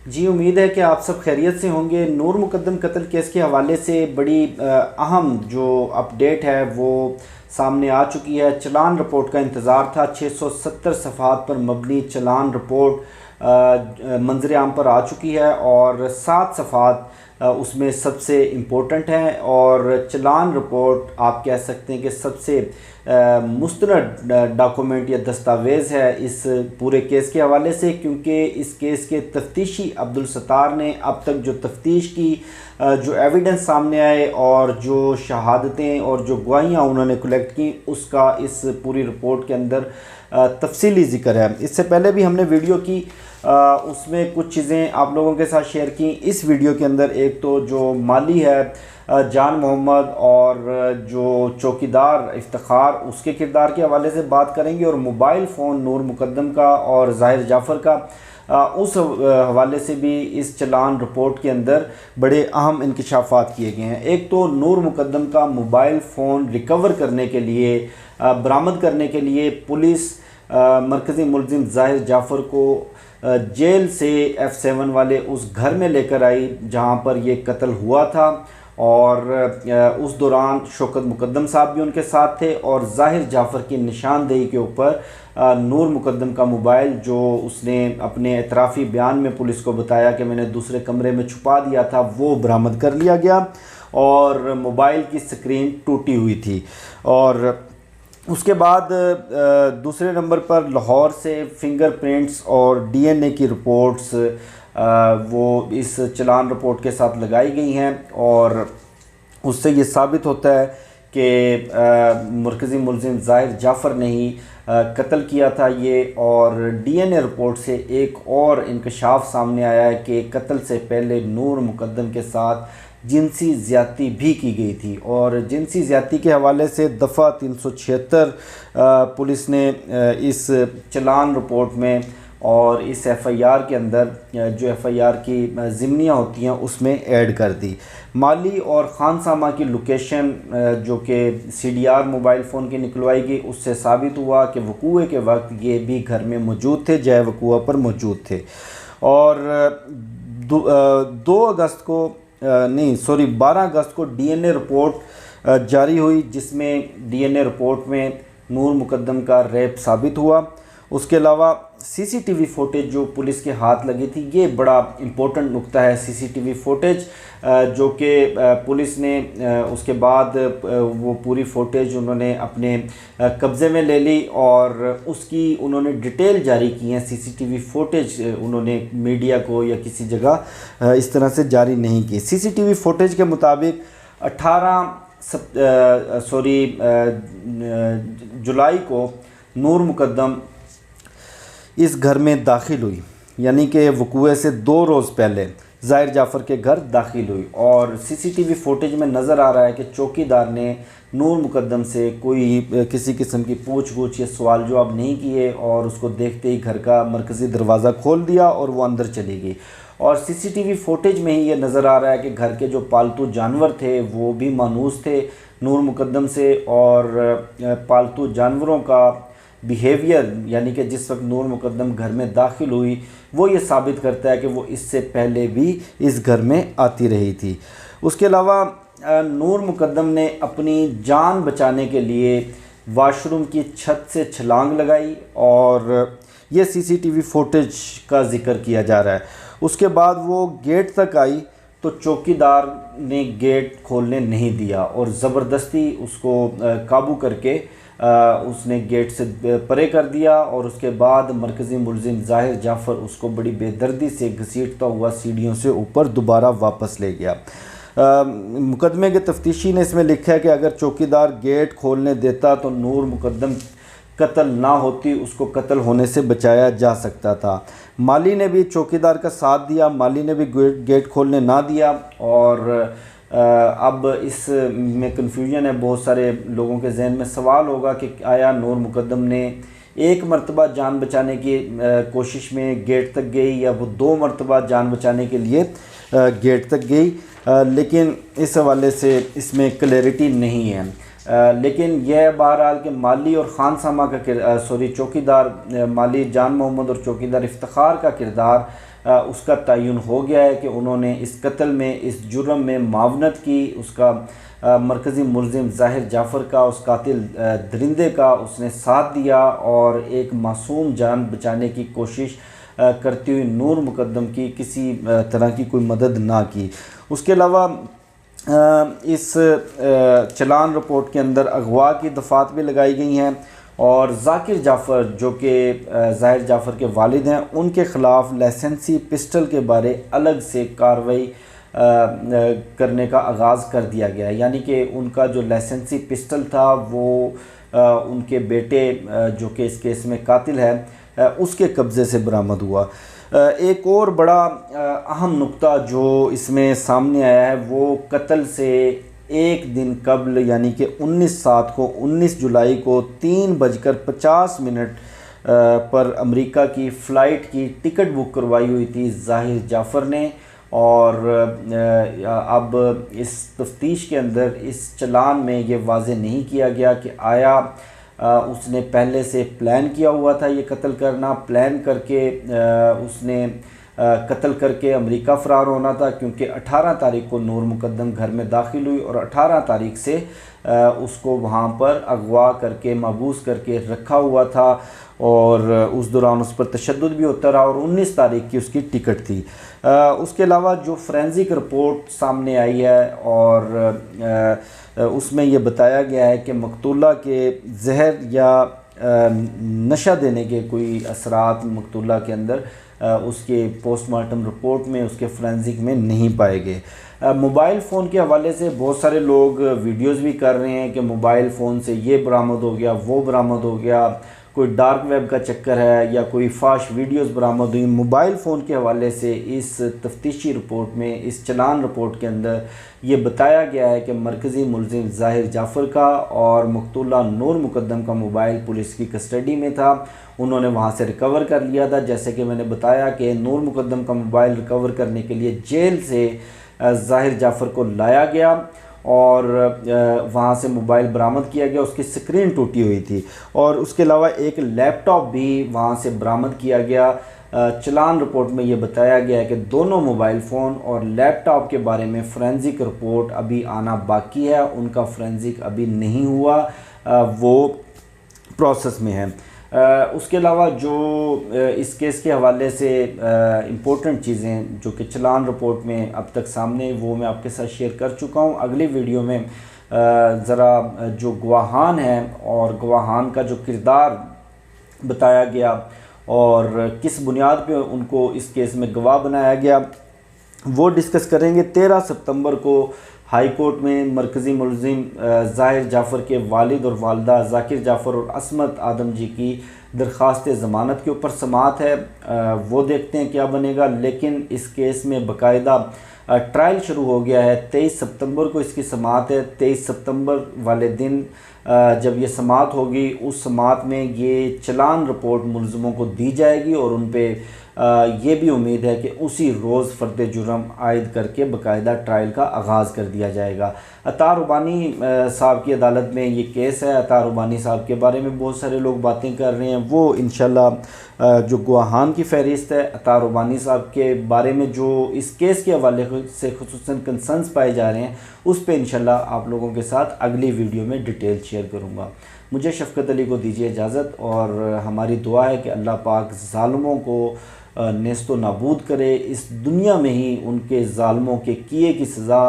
جی امید ہے کہ آپ سب خیریت سے ہوں گے۔ نور مقدم قتل کیس کے حوالے سے بڑی اہم جو اپڈیٹ ہے وہ سامنے آ چکی ہے۔ چلان رپورٹ کا انتظار تھا، 670 صفحات پر مبنی چلان رپورٹ منظر عام پر آ چکی ہے اور 7 صفحات اس میں سب سے امپورٹنٹ ہیں، اور چلان رپورٹ آپ کہہ سکتے ہیں کہ سب سے مستند ڈاکومنٹ یا دستاویز ہے اس پورے کیس کے حوالے سے، کیونکہ اس کیس کے تفتیشی عبدالستار نے اب تک جو تفتیش کی، جو ایویڈنس سامنے آئے اور جو شہادتیں اور جو گواہیاں انہوں نے کلیکٹ کی، اس کا اس پوری رپورٹ کے اندر تفصیلی ذکر ہے۔ اس سے پہلے بھی ہم نے ویڈیو کی، اس میں کچھ چیزیں آپ لوگوں کے ساتھ شیئر کی۔ اس ویڈیو کے اندر ایک تو جو مالی ہے جان محمد اور جو چوکیدار افتخار، اس کے کردار کے حوالے سے بات کریں گے، اور موبائل فون نور مقدم کا اور ظاہر جعفر کا، اس حوالے سے بھی اس چلان رپورٹ کے اندر بڑے اہم انکشافات کیے گئے ہیں۔ ایک تو نور مقدم کا موبائل فون ریکور کرنے کے لیے، برآمد کرنے کے لیے پولیس مرکزی ملزم ظاہر جعفر کو جیل سے F7 والے اس گھر میں لے کر آئی جہاں پر یہ قتل ہوا تھا، اور اس دوران شوکت مقدم صاحب بھی ان کے ساتھ تھے، اور ظاہر جعفر کی نشاندہی کے اوپر نور مقدم کا موبائل، جو اس نے اپنے اعترافی بیان میں پولیس کو بتایا کہ میں نے دوسرے کمرے میں چھپا دیا تھا، وہ برآمد کر لیا گیا، اور موبائل کی سکرین ٹوٹی ہوئی تھی۔ اور اس کے بعد دوسرے نمبر پر لاہور سے فنگر پرنٹس اور DNA کی رپورٹس وہ اس چلان رپورٹ کے ساتھ لگائی گئی ہیں، اور اس سے یہ ثابت ہوتا ہے کہ مرکزی ملزم ظاہر جعفر نے ہی قتل کیا تھا یہ۔ اور DNA رپورٹ سے ایک اور انکشاف سامنے آیا ہے کہ قتل سے پہلے نور مقدم کے ساتھ جنسی زیادتی بھی کی گئی تھی، اور جنسی زیادتی کے حوالے سے دفعہ 376 پولیس نے اس چلان رپورٹ میں اور اس FIR کے اندر، جو FIR کی ضمنیاں ہوتی ہیں، اس میں ایڈ کر دی۔ مالی اور خانسامہ کی لوکیشن جو کہ CDR موبائل فون کی نکلوائی گئی، اس سے ثابت ہوا کہ وقوع کے وقت یہ بھی گھر میں موجود تھے، جائے وقوع پر موجود تھے۔ اور 12 اگست کو DNA رپورٹ جاری ہوئی، جس میں DNA رپورٹ میں نور مقدم کا ریپ ثابت ہوا۔ اس کے علاوہ CCTV فوٹیج جو پولیس کے ہاتھ لگی تھی، یہ بڑا امپورٹنٹ نقطہ ہے۔ CCTV فوٹیج جو کہ پولیس نے اس کے بعد وہ پوری فوٹیج انہوں نے اپنے قبضے میں لے لی، اور اس کی انہوں نے ڈیٹیل جاری کی ہیں۔ CCTV فوٹیج انہوں نے میڈیا کو یا کسی جگہ اس طرح سے جاری نہیں کی۔ CCTV فوٹیج کے مطابق 18 جولائی کو نور مقدم اس گھر میں داخل ہوئی، یعنی کہ وقوع سے 2 روز پہلے ظاہر جعفر کے گھر داخل ہوئی، اور CCTV فوٹیج میں نظر آ رہا ہے کہ چوکیدار نے نور مقدم سے کوئی کسی قسم کی پوچھ گچھ یا سوال جواب نہیں کیے، اور اس کو دیکھتے ہی گھر کا مرکزی دروازہ کھول دیا اور وہ اندر چلی گئی۔ اور CCTV فوٹیج میں ہی یہ نظر آ رہا ہے کہ گھر کے جو پالتو جانور تھے وہ بھی مانوس تھے نور مقدم سے، اور پالتو جانوروں کا بیہیویئر، یعنی کہ جس وقت نور مقدم گھر میں داخل ہوئی، وہ یہ ثابت کرتا ہے کہ وہ اس سے پہلے بھی اس گھر میں آتی رہی تھی۔ اس کے علاوہ نور مقدم نے اپنی جان بچانے کے لیے واش روم کی چھت سے چھلانگ لگائی، اور یہ CCTV فوٹیج کا ذکر کیا جا رہا ہے۔ اس کے بعد وہ گیٹ تک آئی تو چوکیدار نے گیٹ کھولنے نہیں دیا، اور زبردستی اس کو قابو کر کے اس نے گیٹ سے پرے کر دیا، اور اس کے بعد مرکزی ملزم ظاہر جعفر اس کو بڑی بے دردی سے گھسیٹتا ہوا سیڑھیوں سے اوپر دوبارہ واپس لے گیا۔ مقدمے کے تفتیشی نے اس میں لکھا ہے کہ اگر چوکیدار گیٹ کھولنے دیتا تو نور مقدم قتل نہ ہوتی، اس کو قتل ہونے سے بچایا جا سکتا تھا۔ مالی نے بھی چوکیدار کا ساتھ دیا، مالی نے بھی گیٹ کھولنے نہ دیا، اور اب اس میں کنفیوژن ہے، بہت سارے لوگوں کے ذہن میں سوال ہوگا کہ آیا نور مقدم نے ایک مرتبہ جان بچانے کی کوشش میں گیٹ تک گئی، یا وہ 2 مرتبہ جان بچانے کے لیے گیٹ تک گئی، لیکن اس حوالے سے اس میں کلیئرٹی نہیں ہے۔ لیکن یہ بہرحال کہ مالی اور خانسامہ کا چوکیدار مالی جان محمد اور چوکیدار افتخار کا کردار اس کا تعین ہو گیا ہے کہ انہوں نے اس قتل میں، اس جرم میں معاونت کی. اس کا مرکزی ملزم ظاہر جعفر کا، اس قاتل درندے کا اس نے ساتھ دیا اور ایک معصوم جان بچانے کی کوشش کرتی ہوئی نور مقدم کی کسی طرح کی کوئی مدد نہ کی. اس کے علاوہ اس چلان رپورٹ کے اندر اغوا کی دفعات بھی لگائی گئی ہیں اور ذاکر جعفر جو کہ ظاہر جعفر کے والد ہیں ان کے خلاف لائسنسی پسٹل کے بارے الگ سے کارروائی کرنے کا آغاز کر دیا گیا ہے. یعنی کہ ان کا جو لائسنسی پسٹل تھا وہ ان کے بیٹے جو کہ اس کیس میں قاتل ہے اس کے قبضے سے برآمد ہوا. ایک اور بڑا اہم نقطہ جو اس میں سامنے آیا ہے وہ قتل سے ایک دن قبل یعنی کہ 19 جولائی کو 3:50 پر امریکہ کی فلائٹ کی ٹکٹ بک کروائی ہوئی تھی ظاہر جعفر نے. اور اب اس تفتیش کے اندر اس چلان میں یہ واضح نہیں کیا گیا کہ آیا اس نے پہلے سے پلان کیا ہوا تھا یہ قتل کرنا، پلان کر کے اس نے قتل کر کے امریکہ فرار ہونا تھا، کیونکہ 18 تاریخ کو نور مقدم گھر میں داخل ہوئی اور 18 تاریخ سے اس کو وہاں پر اغوا کر کے محبوس کر کے رکھا ہوا تھا اور اس دوران اس پر تشدد بھی ہوتا رہا اور 19 تاریخ کی اس کی ٹکٹ تھی. اس کے علاوہ جو فرینزک رپورٹ سامنے آئی ہے اور اس میں یہ بتایا گیا ہے کہ مقتولہ کے زہر یا نشہ دینے کے کوئی اثرات مقتولہ کے اندر اس کے پوسٹ مارٹم رپورٹ میں، اس کے فرینزک میں نہیں پائے گئے. موبائل فون کے حوالے سے بہت سارے لوگ ویڈیوز بھی کر رہے ہیں کہ موبائل فون سے یہ برآمد ہو گیا، وہ برآمد ہو گیا، کوئی ڈارک ویب کا چکر ہے یا کوئی فاش ویڈیوز برآمد ہوئی. موبائل فون کے حوالے سے اس تفتیشی رپورٹ میں، اس چلان رپورٹ کے اندر یہ بتایا گیا ہے کہ مرکزی ملزم ظاہر جعفر کا اور مقتولہ نور مقدم کا موبائل پولیس کی کسٹڈی میں تھا. انہوں نے وہاں سے ریکور کر لیا تھا. جیسے کہ میں نے بتایا کہ نور مقدم کا موبائل ریکور کرنے کے لیے جیل سے ظاہر جعفر کو لایا گیا اور وہاں سے موبائل برآمد کیا گیا. اس کی سکرین ٹوٹی ہوئی تھی اور اس کے علاوہ ایک لیپ ٹاپ بھی وہاں سے برآمد کیا گیا. چلان رپورٹ میں یہ بتایا گیا ہے کہ دونوں موبائل فون اور لیپ ٹاپ کے بارے میں فرینزک رپورٹ ابھی آنا باقی ہے، ان کا فرینزک ابھی نہیں ہوا، وہ پروسیس میں ہے. اس کے علاوہ جو اس کیس کے حوالے سے امپورٹنٹ چیزیں جو کہ چلان رپورٹ میں اب تک سامنے، وہ میں آپ کے ساتھ شیئر کر چکا ہوں. اگلی ویڈیو میں ذرا جو گواہان ہیں اور گواہان کا جو کردار بتایا گیا اور کس بنیاد پہ ان کو اس کیس میں گواہ بنایا گیا وہ ڈسکس کریں گے. 13 ستمبر کو ہائی کورٹ میں مرکزی ملزم ظاہر جعفر کے والد اور والدہ ذاکر جعفر اور عصمت آدم جی کی درخواست ضمانت کے اوپر سماعت ہے. وہ دیکھتے ہیں کیا بنے گا. لیکن اس کیس میں باقاعدہ ٹرائل شروع ہو گیا ہے. 23 ستمبر کو اس کی سماعت ہے. 23 ستمبر والے دن جب یہ سماعت ہوگی اس سماعت میں یہ چلان رپورٹ ملزموں کو دی جائے گی اور ان پہ یہ بھی امید ہے کہ اسی روز فرد جرم عائد کر کے باقاعدہ ٹرائل کا آغاز کر دیا جائے گا. عطا ربانی صاحب کی عدالت میں یہ کیس ہے. عطا ربانی صاحب کے بارے میں بہت سارے لوگ باتیں کر رہے ہیں. وہ انشاءاللہ جو گواہان کی فہرست ہے عطا ربانی صاحب کے بارے میں جو اس کیس کے حوالے سے خصوصاً کنسرنز پائے جا رہے ہیں اس پہ انشاءاللہ آپ لوگوں کے ساتھ اگلی ویڈیو میں ڈیٹیل شیئر کروں گا. مجھے شفقت علی کو دیجیے اجازت اور ہماری دعا ہے کہ اللہ پاک ظالموں کو نیست و نابود کرے. اس دنیا میں ہی ان کے ظالموں کے کیے کی سزا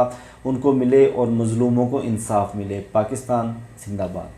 ان کو ملے اور مظلوموں کو انصاف ملے. پاکستان زندہ باد.